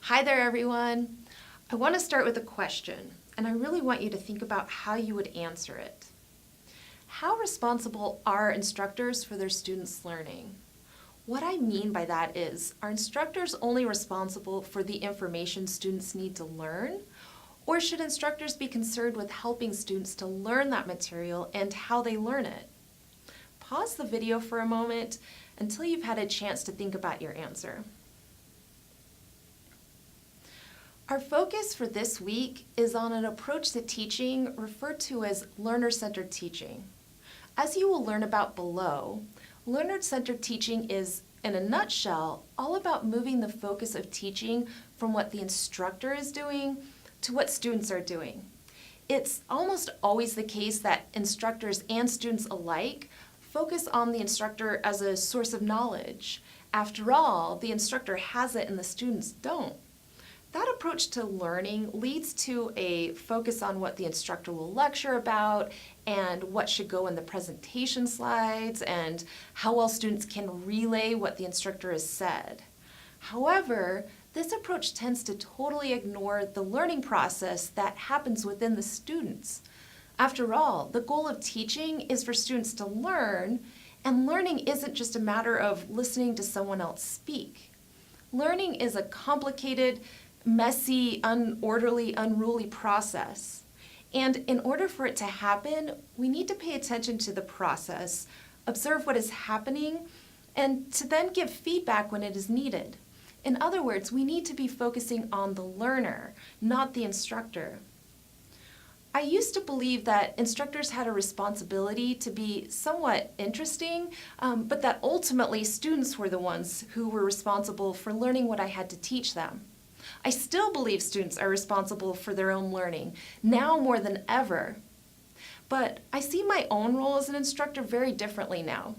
Hi there, everyone. I want to start with a question, and I really want you to think about how you would answer it. How responsible are instructors for their students' learning? What I mean by that is, are instructors only responsible for the information students need to learn? Or should instructors be concerned with helping students to learn that material and how they learn it? Pause the video for a moment until you've had a chance to think about your answer. Our focus for this week is on an approach to teaching referred to as learner-centered teaching. As you will learn about below, learner-centered teaching is, in a nutshell, all about moving the focus of teaching from what the instructor is doing to what students are doing. It's almost always the case that instructors and students alike focus on the instructor as a source of knowledge. After all, the instructor has it and the students don't. That approach to learning leads to a focus on what the instructor will lecture about and what should go in the presentation slides and how well students can relay what the instructor has said. However, this approach tends to totally ignore the learning process that happens within the students. After all, the goal of teaching is for students to learn, and learning isn't just a matter of listening to someone else speak. Learning is a complicated, messy, unorderly, unruly process. And in order for it to happen, we need to pay attention to the process, observe what is happening, and to then give feedback when it is needed. In other words, we need to be focusing on the learner, not the instructor. I used to believe that instructors had a responsibility to be somewhat interesting, but that ultimately students were the ones who were responsible for learning what I had to teach them. I still believe students are responsible for their own learning, now more than ever. But I see my own role as an instructor very differently now.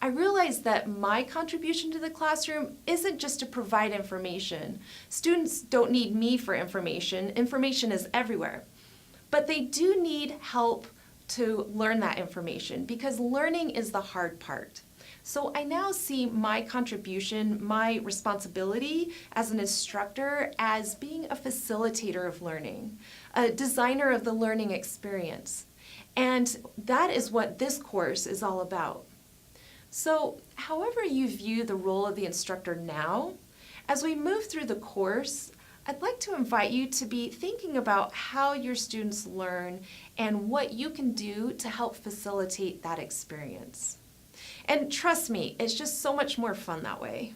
I realize that my contribution to the classroom isn't just to provide information. Students don't need me for information. Information is everywhere. But they do need help to learn that information because learning is the hard part. So I now see my contribution, my responsibility as an instructor as being a facilitator of learning, a designer of the learning experience. And that is what this course is all about. So however you view the role of the instructor now, as we move through the course, I'd like to invite you to be thinking about how your students learn and what you can do to help facilitate that experience. And trust me, it's just so much more fun that way.